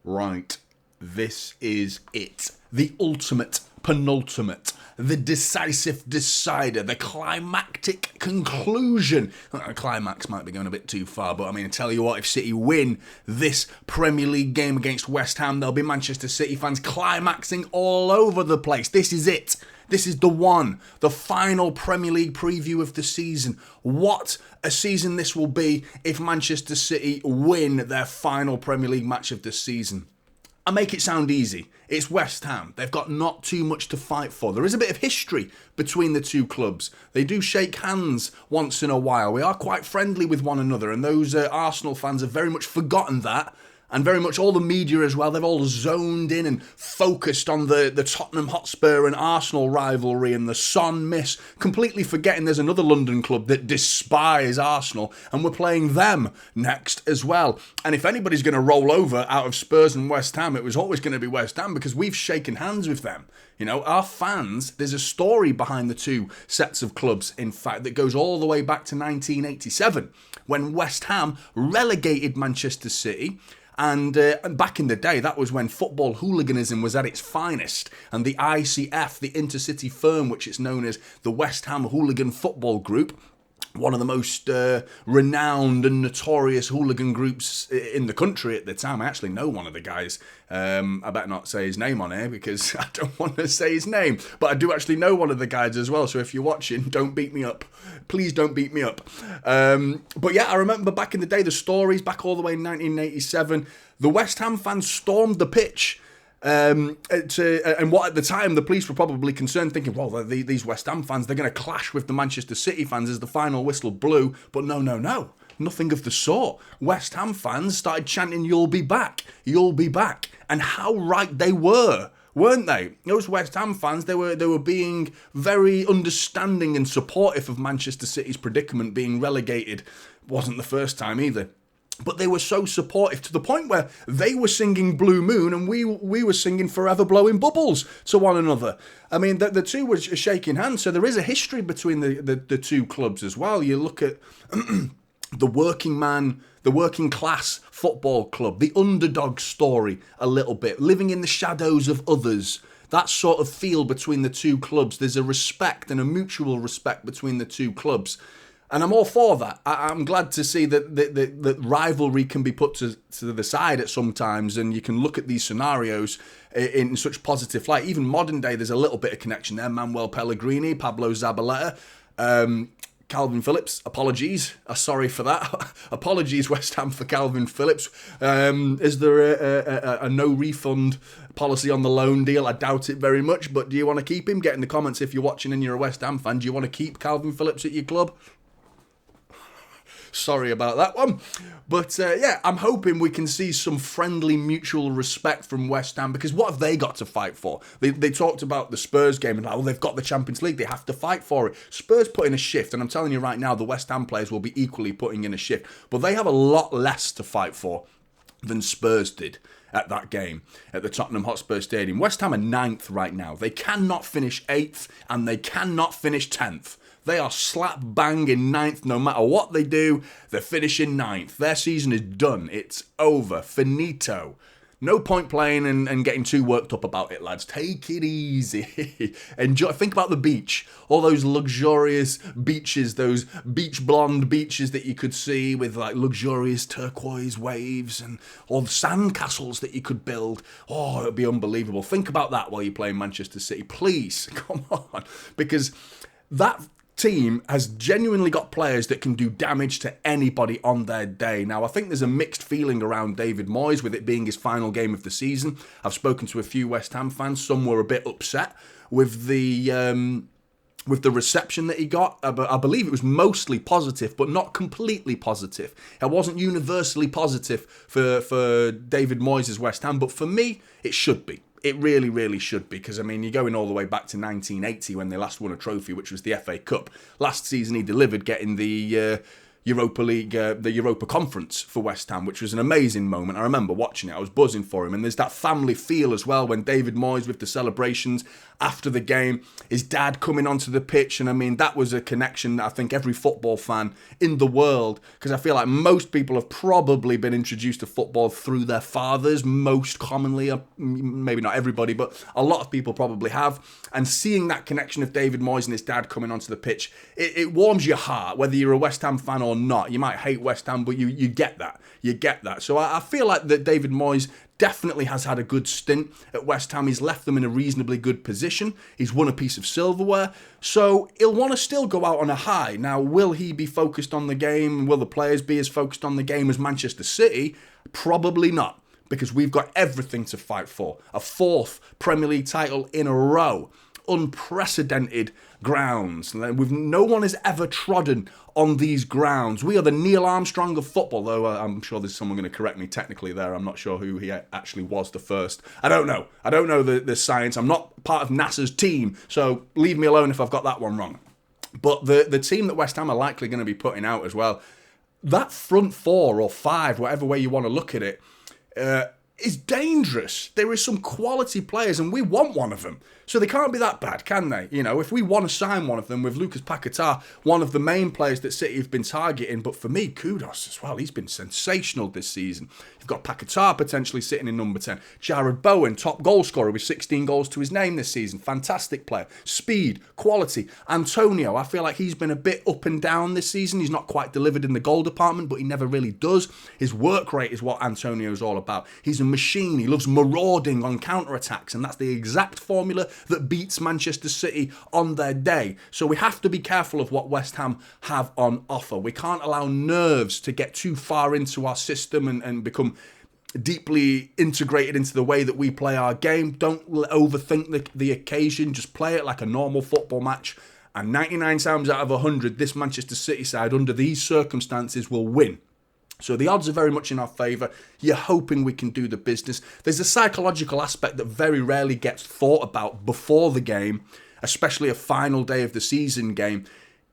Right, this is it. The ultimate, penultimate, the decisive decider, the climactic conclusion. Climax might be going a bit too far, but I mean, I tell you what, if City win this Premier League game against West Ham, there'll be Manchester City fans climaxing all over the place. This is it. This is the one, the final Premier League preview of the season. What a season this will be if Manchester City win their final Premier League match of the season. I make it sound easy. It's West Ham. They've got not too much to fight for. There is a bit of history between the two clubs. They do shake hands once in a while. We are quite friendly with one another, and those Arsenal fans have very much forgotten that. And very much all the media as well, they've all zoned in and focused on the Tottenham Hotspur and Arsenal rivalry and the Son miss, completely forgetting there's another London club that despise Arsenal, and we're playing them next as well. And if anybody's going to roll over out of Spurs and West Ham, it was always going to be West Ham, because we've shaken hands with them. You know, our fans, there's a story behind the two sets of clubs, in fact, that goes all the way back to 1987, when West Ham relegated Manchester City. And back in the day, that was when football hooliganism was at its finest. And the ICF, the intercity firm, which is known as the West Ham Hooligan Football Group, one of the most renowned and notorious hooligan groups in the country at the time. I actually know one of the guys. I better not say his name on here because I don't want to say his name. But I do actually know one of the guys as well. So if you're watching, don't beat me up. Please don't beat me up. But yeah, I remember back in the day, the stories back all the way in 1987. The West Ham fans stormed the pitch. And what at the time the police were probably concerned, thinking, well, these West Ham fans, they're going to clash with the Manchester City fans as the final whistle blew. But no, nothing of the sort. West Ham fans started chanting, "You'll be back, you'll be back," and how right they were, weren't they? Those West Ham fans, they were being very understanding and supportive of Manchester City's predicament, being relegated. Wasn't the first time either. But they were so supportive to the point where they were singing Blue Moon and we were singing Forever Blowing Bubbles to one another. I mean, the two were shaking hands, so there is a history between the two clubs as well. You look at the working man, the working class football club, the underdog story a little bit, living in the shadows of others. That sort of feel between the two clubs. There's a respect and a mutual respect between the two clubs. And I'm all for that. I'm glad to see that rivalry can be put to the side at some times, and you can look at these scenarios in such positive light. Even modern day, there's a little bit of connection there. Manuel Pellegrini, Pablo Zabaleta, Calvin Phillips. Apologies. Sorry for that. Apologies, West Ham, for Calvin Phillips. Is there a no refund policy on the loan deal? I doubt it very much. But do you want to keep him? Get in the comments if you're watching and you're a West Ham fan. Do you want to keep Calvin Phillips at your club? Sorry about that one. But yeah, I'm hoping we can see some friendly mutual respect from West Ham, because what have they got to fight for? They talked about the Spurs game and like, well, they've got the Champions League, they have to fight for it. Spurs put in a shift, and I'm telling you right now, the West Ham players will be equally putting in a shift. But they have a lot less to fight for than Spurs did at that game at the Tottenham Hotspur Stadium. West Ham are 9th right now. They cannot finish 8th and they cannot finish 10th. They are slap bang in 9th. No matter what they do, they're finishing 9th. Their season is done. It's over. Finito. No point playing and getting too worked up about it, lads. Take it easy. Enjoy. Think about the beach. All those luxurious beaches, those beach blonde beaches that you could see with like luxurious turquoise waves and all the sand castles that you could build. Oh, it would be unbelievable. Think about that while you're playing Manchester City. Please, come on. Because that team has genuinely got players that can do damage to anybody on their day. Now, I think there's a mixed feeling around David Moyes with it being his final game of the season. I've spoken to a few West Ham fans. Some were a bit upset with the reception that he got. I believe it was mostly positive, but not completely positive. It wasn't universally positive for David Moyes' West Ham, but for me, it should be. It really, really should be, because, I mean, you're going all the way back to 1980 when they last won a trophy, which was the FA Cup. Last season he delivered, getting the Europa League, the Europa Conference for West Ham, which was an amazing moment. I remember watching it. I was buzzing for him. And there's that family feel as well when David Moyes with the celebrations after the game, his dad coming onto the pitch. And I mean, that was a connection that I think every football fan in the world, because I feel like most people have probably been introduced to football through their fathers, most commonly, maybe not everybody, but a lot of people probably have. And seeing that connection of David Moyes and his dad coming onto the pitch, it warms your heart, whether you're a West Ham fan or not. You might hate West Ham, but you get that. You get that. So I feel like that David Moyes definitely has had a good stint at West Ham. He's left them in a reasonably good position. He's won a piece of silverware. So he'll want to still go out on a high. Now, will he be focused on the game? Will the players be as focused on the game as Manchester City? Probably not, because we've got everything to fight for. A 4th Premier League title in a row. Unprecedented grounds. No one has ever trodden on these grounds. We are the Neil Armstrong of football, though I'm sure there's someone going to correct me technically there. I'm not sure who he actually was the first. I don't know. I don't know the science. I'm not part of NASA's team, so leave me alone if I've got that one wrong. But the team that West Ham are likely going to be putting out as well, that front 4 or 5, whatever way you want to look at it, is dangerous. There is some quality players, and we want one of them. So they can't be that bad, can they? You know, if we want to sign one of them with Lucas Paquetá, one of the main players that City have been targeting, but for me, kudos as well. He's been sensational this season. You've got Paquetá potentially sitting in number 10. Jared Bowen, top goal scorer with 16 goals to his name this season. Fantastic player. Speed, quality. Antonio, I feel like he's been a bit up and down this season. He's not quite delivered in the goal department, but he never really does. His work rate is what Antonio's all about. He's a machine. He loves marauding on counter-attacks, and that's the exact formula that beats Manchester City on their day. So we have to be careful of what West Ham have on offer. We can't allow nerves to get too far into our system and become deeply integrated into the way that we play our game. Don't overthink the occasion. Just play it like a normal football match. And 99 times out of 100, this Manchester City side, under these circumstances, will win. So the odds are very much in our favour. You're hoping we can do the business. There's a psychological aspect that very rarely gets thought about before the game, especially a final day of the season game,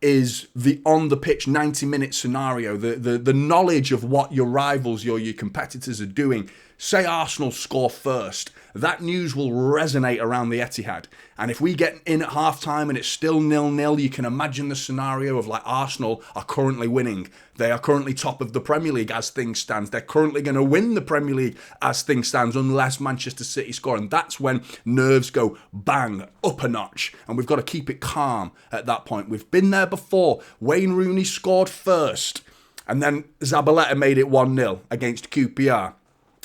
is the on-the-pitch 90-minute scenario, the knowledge of what your rivals, your competitors are doing. Say Arsenal score first, that news will resonate around the Etihad. And if we get in at half-time and it's still 0-0, you can imagine the scenario of like Arsenal are currently winning. They are currently top of the Premier League as things stand. They're currently going to win the Premier League as things stands unless Manchester City score. And that's when nerves go bang, up a notch. And we've got to keep it calm at that point. We've been there before. Wayne Rooney scored first. And then Zabaleta made it 1-0 against QPR.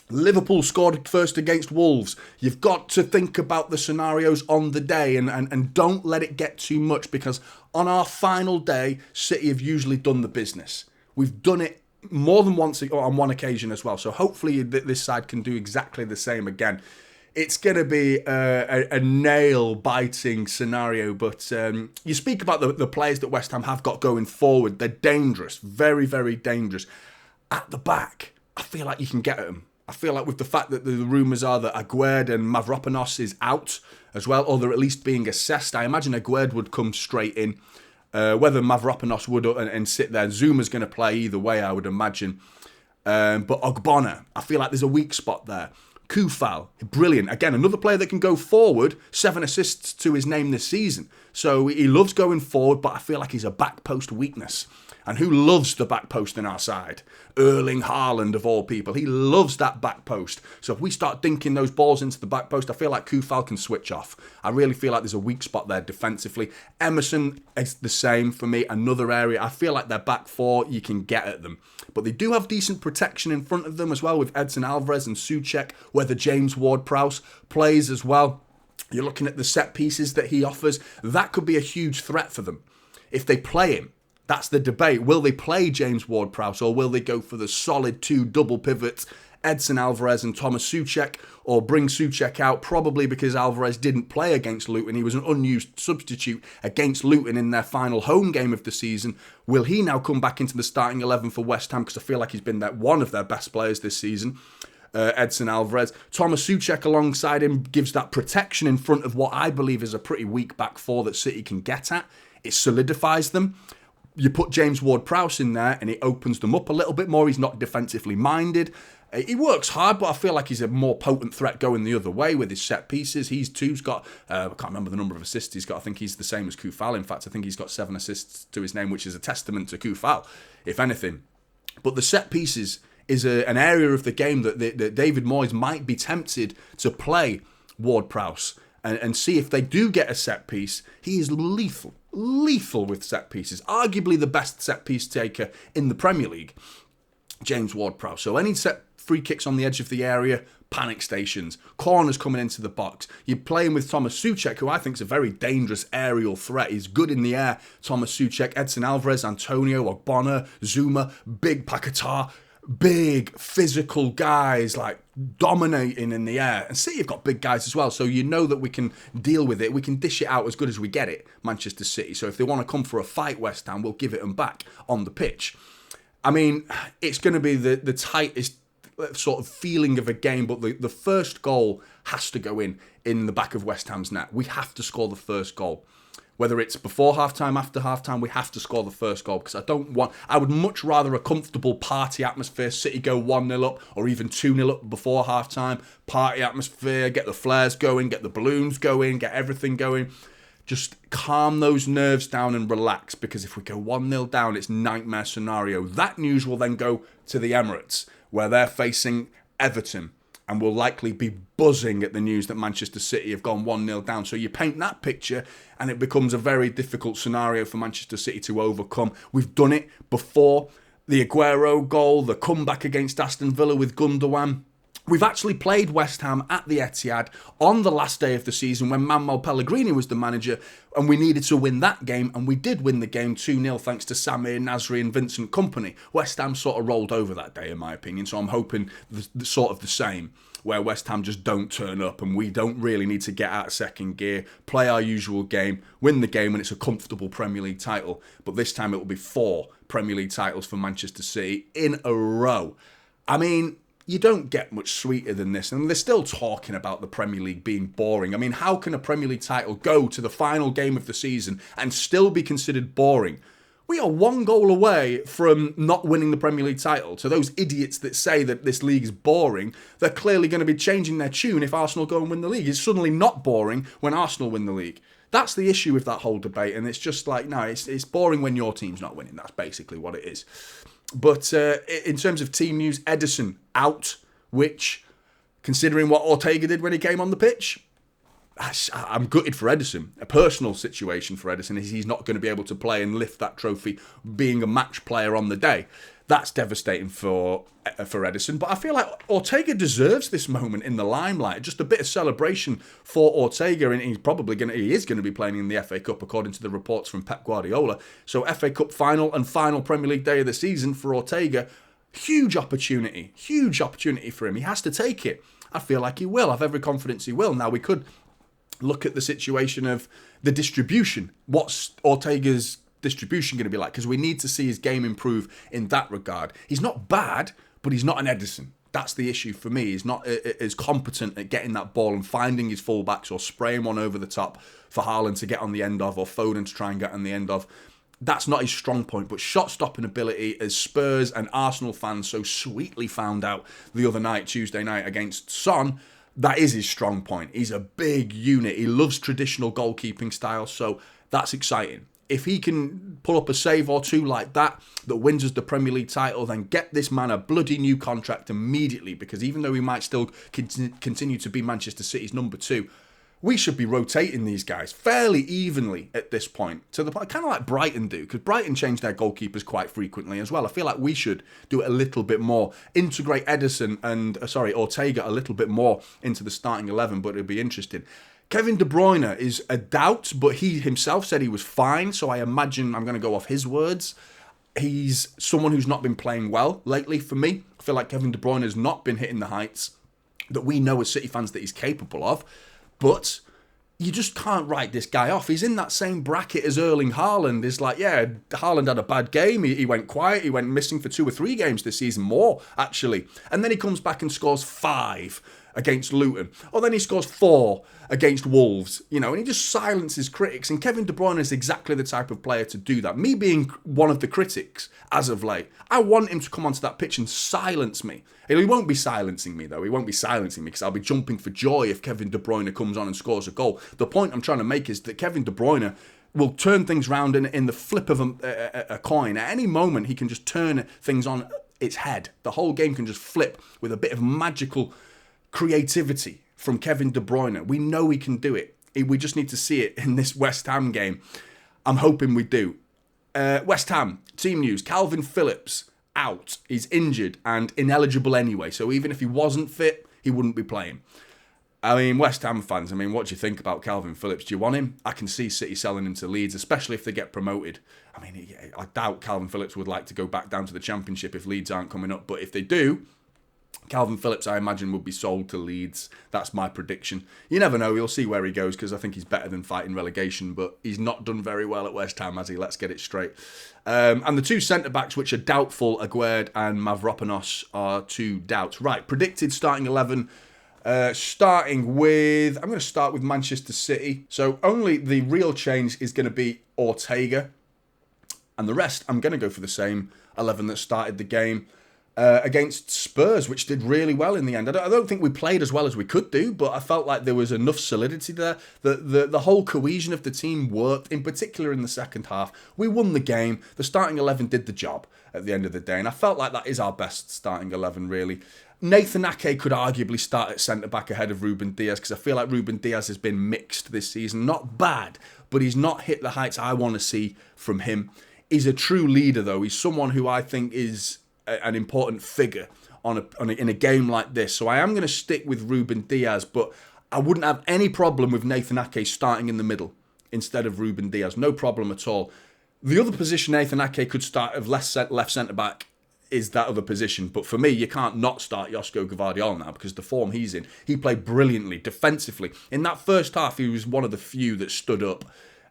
Liverpool scored first against Wolves. You've got to think about the scenarios on the day and don't let it get too much, because on our final day, City have usually done the business. We've done it more than once on one occasion as well. So hopefully this side can do exactly the same again. It's going to be a nail-biting scenario, but you speak about the players that West Ham have got going forward. They're dangerous, very, very dangerous. At the back, I feel like you can get at them. I feel like with the fact that the rumours are that Aguerd and Mavropanos is out as well, or they're at least being assessed, I imagine Aguerd would come straight in. Whether Mavropanos would and sit there, Zuma's going to play either way, I would imagine. But Ogbonna, I feel like there's a weak spot there. Kufal, brilliant. Again, another player that can go forward. 7 assists to his name this season. So he loves going forward, but I feel like he's a back post weakness. And who loves the back post in our side? Erling Haaland, of all people. He loves that back post. So if we start dinking those balls into the back post, I feel like Kufal can switch off. I really feel like there's a weak spot there defensively. Emerson is the same for me. Another area. I feel like their back 4, you can get at them. But they do have decent protection in front of them as well, with Edson Alvarez and Souček, whether James Ward-Prowse plays as well. You're looking at the set pieces that he offers. That could be a huge threat for them if they play him. That's the debate. Will they play James Ward-Prowse, or will they go for the solid 2 double pivots, Edson Alvarez and Thomas Souček, or bring Souček out, probably because Alvarez didn't play against Luton. He was an unused substitute against Luton in their final home game of the season. Will he now come back into the starting 11 for West Ham? Because I feel like he's been one of their best players this season. Edson Alvarez. Thomas Souček alongside him gives that protection in front of what I believe is a pretty weak back 4 that City can get at. It solidifies them. You put James Ward-Prowse in there and it opens them up a little bit more. He's not defensively minded. He works hard, but I feel like he's a more potent threat going the other way with his set pieces. He's got, I can't remember the number of assists he's got. I think he's the same as Koufal. In fact, I think he's got 7 assists to his name, which is a testament to Koufal, if anything. But the set pieces is an area of the game that David Moyes might be tempted to play Ward-Prowse and see if they do get a set piece. He is lethal with set pieces. Arguably the best set piece taker in the Premier League, James Ward-Prowse. So any set free kicks on the edge of the area, panic stations, corners coming into the box. You're playing with Thomas Souček, who I think is a very dangerous aerial threat. He's good in the air. Thomas Souček, Edson Alvarez, Antonio, Ogbonna, Zuma, big Paquetá, big physical guys like dominating in the air. And City have got big guys as well, so you know that we can deal with it. We can dish it out as good as we get it, Manchester City. So if they want to come for a fight, West Ham, we'll give it them back on the pitch. I mean, it's going to be the tightest sort of feeling of a game, but the first goal has to go in the back of West Ham's net. We have to score the first goal. Whether it's before half-time, after half-time, we have to score the first goal, because I would much rather a comfortable party atmosphere, City go 1-0 up or even 2-0 up before half-time, party atmosphere, get the flares going, get the balloons going, get everything going. Just calm those nerves down and relax, because if we go 1-0 down, it's nightmare scenario. That news will then go to the Emirates, where they're facing Everton, and will likely be buzzing at the news that Manchester City have gone 1-0 down. So you paint that picture, and it becomes a very difficult scenario for Manchester City to overcome. We've done it before. The Aguero goal, the comeback against Aston Villa with Gundogan. We've actually played West Ham at the Etihad on the last day of the season when Manuel Pellegrini was the manager, and we needed to win that game, and we did win the game 2-0 thanks to Samir Nasri and Vincent Kompany. West Ham sort of rolled over that day, in my opinion, so I'm hoping the sort of the same, where West Ham just don't turn up and we don't really need to get out of second gear, play our usual game, win the game, and it's a comfortable Premier League title. But this time it will be 4 Premier League titles for Manchester City in a row. I mean, you don't get much sweeter than this, and they're still talking about the Premier League being boring. I mean, how can a Premier League title go to the final game of the season and still be considered boring? We are 1 goal away from not winning the Premier League title. To those idiots that say that this league is boring, they're clearly going to be changing their tune if Arsenal go and win the league. It's suddenly not boring when Arsenal win the league. That's the issue with that whole debate, and it's just like, no, it's boring when your team's not winning. That's basically what it is. But in terms of team news, Ederson out, which, considering what Ortega did when he came on the pitch, I'm gutted for Ederson. A personal situation for Ederson is he's not going to be able to play and lift that trophy being a match player on the day. That's devastating for Ederson. But I feel like Ortega deserves this moment in the limelight. Just a bit of celebration for Ortega, and he is going to be playing in the FA Cup according to the reports from Pep Guardiola. So FA Cup final and final Premier League day of the season for Ortega. Huge opportunity for him. He has to take it. I feel like he will. I have every confidence he will. Now, we could look at the situation of the distribution. What's Ortega's distribution going to be like? Because we need to see his game improve in that regard. He's not bad, but he's not an Ederson. That's the issue for me. He's not as competent at getting that ball and finding his fullbacks or spraying one over the top for Haaland to get on the end of, or Foden to try and get on the end of. That's not his strong point, but shot-stopping ability, as Spurs and Arsenal fans so sweetly found out the other night, Tuesday night, against Son, that is his strong point. He's a big unit. He loves traditional goalkeeping style, so that's exciting. If he can pull up a save or two like that wins us the Premier League title, then get this man a bloody new contract immediately, because even though he might still continue to be Manchester City's number 2, we should be rotating these guys fairly evenly at this point, to the point kind of like Brighton do, because Brighton change their goalkeepers quite frequently as well. I feel like we should do it a little bit more, integrate Ortega a little bit more into the starting 11, but it'd be interesting. Kevin De Bruyne is a doubt, but he himself said he was fine, so I imagine I'm going to go off his words. He's someone who's not been playing well lately for me. I feel like Kevin De Bruyne has not been hitting the heights that we know as City fans that he's capable of. But you just can't write this guy off. He's in that same bracket as Erling Haaland. It's like, yeah, Haaland had a bad game. He went quiet. He went missing for 2 or 3 games this season, more, actually. And then he comes back and scores 5 against Luton. Or then he scores 4 against Wolves, and he just silences critics. And Kevin De Bruyne is exactly the type of player to do that. Me being one of the critics as of late, I want him to come onto that pitch and silence me. He won't be silencing me, though. He won't be silencing me because I'll be jumping for joy if Kevin De Bruyne comes on and scores a goal. The point I'm trying to make is that Kevin De Bruyne will turn things round in the flip of a coin. At any moment, he can just turn things on its head. The whole game can just flip with a bit of magical creativity from Kevin De Bruyne. We know he can do it. We just need to see it in this West Ham game. I'm hoping we do. West Ham, team news. Calvin Phillips out. He's injured and ineligible anyway. So even if he wasn't fit, he wouldn't be playing. I mean, West Ham fans, what do you think about Calvin Phillips? Do you want him? I can see City selling him to Leeds, especially if they get promoted. I doubt Calvin Phillips would like to go back down to the Championship if Leeds aren't coming up. But if they do, Calvin Phillips, I imagine, would be sold to Leeds. That's my prediction. You never know. You'll see where he goes because I think he's better than fighting relegation. But he's not done very well at West Ham, has he? Let's get it straight. And the 2 centre-backs, which are doubtful, Aguerd and Mavropanos, are 2 doubts. Right, predicted starting 11. Starting with, I'm going to start with Manchester City. So only the real change is going to be Ortega. And the rest, I'm going to go for the same 11 that started the game against Spurs, which did really well in the end. I don't think we played as well as we could do, but I felt like there was enough solidity there. The whole cohesion of the team worked, in particular in the second half. We won the game. The starting 11 did the job at the end of the day. And I felt like that is our best starting 11, really. Nathan Ake could arguably start at centre-back ahead of Ruben Diaz because I feel like Ruben Diaz has been mixed this season. Not bad, but he's not hit the heights I want to see from him. He's a true leader, though. He's someone who I think is an important figure in a game like this. So I am going to stick with Ruben Diaz, but I wouldn't have any problem with Nathan Ake starting in the middle instead of Ruben Diaz. No problem at all. The other position Nathan Ake could start of left centre-back is that other position. But for me, you can't not start Josko Gvardiol now because the form he's in. He played brilliantly, defensively. In that first half, he was one of the few that stood up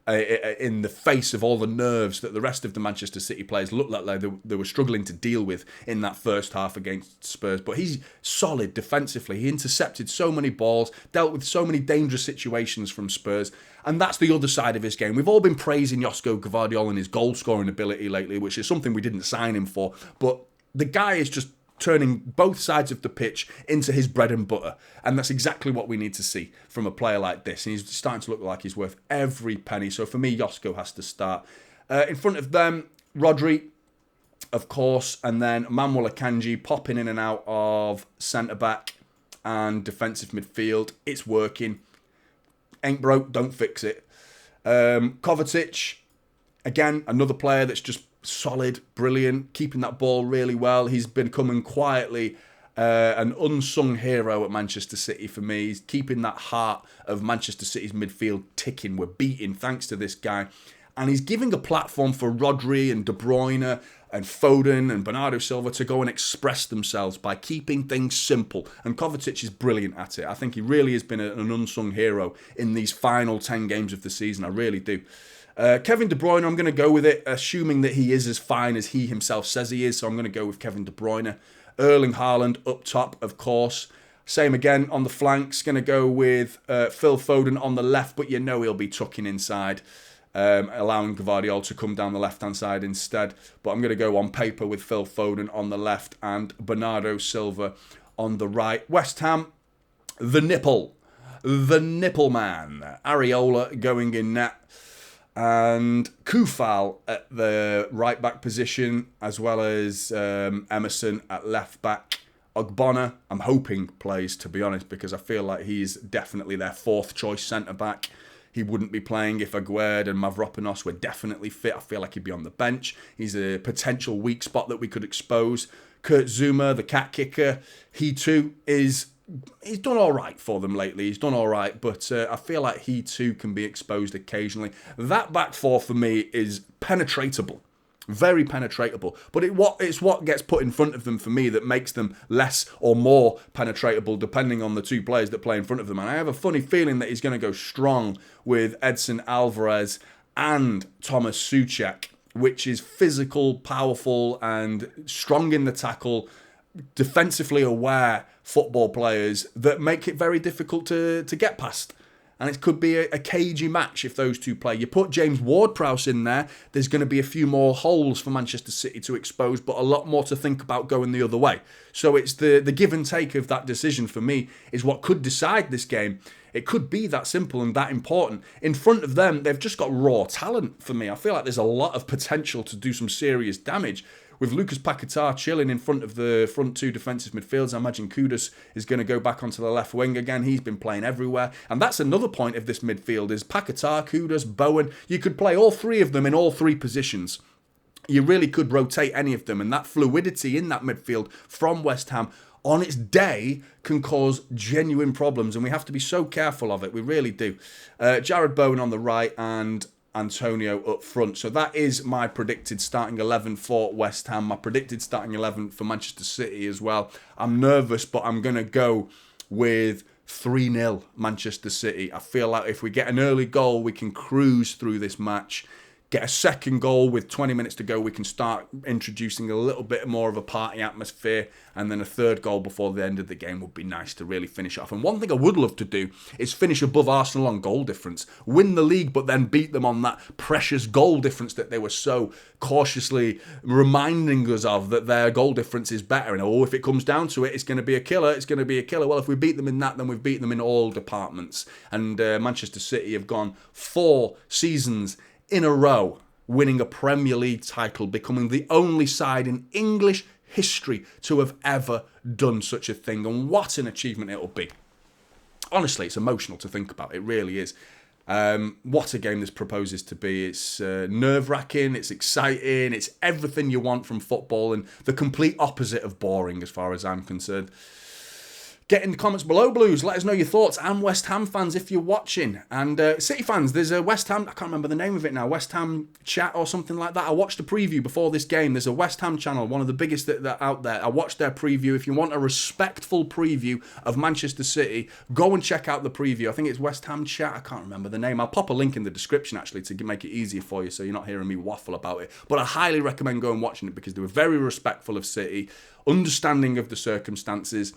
in the face of all the nerves that the rest of the Manchester City players looked like they were struggling to deal with in that first half against Spurs. But he's solid defensively. He intercepted so many balls, dealt with so many dangerous situations from Spurs. And that's the other side of his game. We've all been praising Josko Gvardiol and his goal-scoring ability lately, which is something we didn't sign him for. But the guy is just turning both sides of the pitch into his bread and butter. And that's exactly what we need to see from a player like this. And he's starting to look like he's worth every penny. So for me, Josko has to start. In front of them, Rodri, of course, and then Manuel Akanji popping in and out of centre-back and defensive midfield. It's working. Ain't broke, don't fix it. Kovacic, again, another player that's just solid, brilliant, keeping that ball really well. He's becoming quietly an unsung hero at Manchester City for me. He's keeping that heart of Manchester City's midfield ticking. We're beating thanks to this guy. And he's giving a platform for Rodri and De Bruyne and Foden and Bernardo Silva to go and express themselves by keeping things simple. And Kovacic is brilliant at it. I think he really has been an unsung hero in these final 10 games of the season. I really do. Kevin De Bruyne, I'm going to go with it, assuming that he is as fine as he himself says he is. So I'm going to go with Kevin De Bruyne. Erling Haaland up top, of course. Same again on the flanks. Going to go with Phil Foden on the left, but you know he'll be tucking inside, allowing Gvardiol to come down the left-hand side instead. But I'm going to go on paper with Phil Foden on the left and Bernardo Silva on the right. West Ham, the nipple man. Areola going in net. And Koufal at the right-back position, as well as Emerson at left-back. Ogbonna, I'm hoping plays, to be honest, because I feel like he's definitely their fourth-choice centre-back. He wouldn't be playing if Aguerd and Mavropanos were definitely fit. I feel like he'd be on the bench. He's a potential weak spot that we could expose. Kurt Zouma, the cat kicker, he too is... He's done all right for them lately. He's done all right, but I feel like he too can be exposed occasionally. That back four for me is penetratable. Very penetratable. But it's what gets put in front of them for me that makes them less or more penetratable depending on the two players that play in front of them. And I have a funny feeling that he's going to go strong with Edson Alvarez and Thomas Souček, which is physical, powerful and strong in the tackle, defensively aware football players that make it very difficult to get past. And it could be a cagey match if those two play. You put James Ward-Prowse in there, there's going to be a few more holes for Manchester City to expose, but a lot more to think about going the other way. So it's the give and take of that decision for me is what could decide this game. It could be that simple and that important. In front of them, they've just got raw talent for me. I feel like there's a lot of potential to do some serious damage. With Lucas Paquetá chilling in front of the front two defensive midfielders, I imagine Kudus is going to go back onto the left wing again. He's been playing everywhere. And that's another point of this midfield is Paquetá, Kudus, Bowen. You could play all three of them in all three positions. You really could rotate any of them. And that fluidity in that midfield from West Ham on its day can cause genuine problems. And we have to be so careful of it. We really do. Jared Bowen on the right and Antonio up front. So that is my predicted starting 11 for West Ham. My predicted starting 11 for Manchester City as well. I'm nervous, but I'm going to go with 3-0 Manchester City. I feel like if we get an early goal, we can cruise through this match. Get a second goal with 20 minutes to go, we can start introducing a little bit more of a party atmosphere, and then a third goal before the end of the game would be nice to really finish off. And one thing I would love to do is finish above Arsenal on goal difference, win the league, but then beat them on that precious goal difference that they were so cautiously reminding us of, that their goal difference is better. And if it comes down to it, it's going to be a killer, it's going to be a killer. Well, if we beat them in that, then we've beaten them in all departments. And Manchester City have gone 4 seasons in a row winning a Premier League title, becoming the only side in English history to have ever done such a thing. And what an achievement it'll be. Honestly, it's emotional to think about. It really is. What a game this proposes to be. It's nerve-wracking, it's exciting, it's everything you want from football and the complete opposite of boring as far as I'm concerned. Get in the comments below, Blues. Let us know your thoughts. And West Ham fans, if you're watching. And City fans, there's a West Ham, I can't remember the name of it now, West Ham chat or something like that. I watched a preview before this game. There's a West Ham channel, one of the biggest that out there. I watched their preview. If you want a respectful preview of Manchester City, go and check out the preview. I think it's West Ham chat. I can't remember the name. I'll pop a link in the description, actually, to make it easier for you so you're not hearing me waffle about it. But I highly recommend going and watching it because they were very respectful of City, understanding of the circumstances.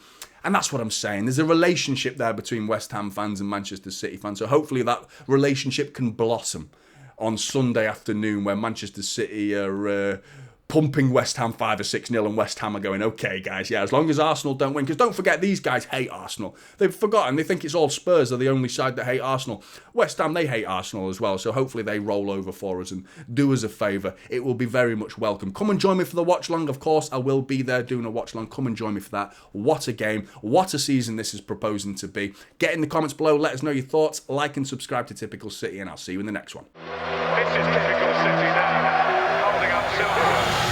And that's what I'm saying. There's a relationship there between West Ham fans and Manchester City fans. So hopefully that relationship can blossom on Sunday afternoon when Manchester City are pumping West Ham 5 or 6-0 and West Ham are going, okay, guys, yeah, as long as Arsenal don't win. Because don't forget, these guys hate Arsenal. They've forgotten. They think it's all Spurs are the only side that hate Arsenal. West Ham, they hate Arsenal as well. So hopefully they roll over for us and do us a favour. It will be very much welcome. Come and join me for the watch-along. Of course, I will be there doing a watch-along. Come and join me for that. What a game. What a season this is proposing to be. Get in the comments below. Let us know your thoughts. Like and subscribe to Typical City, and I'll see you in the next one. This is Typical City now, holding up silver.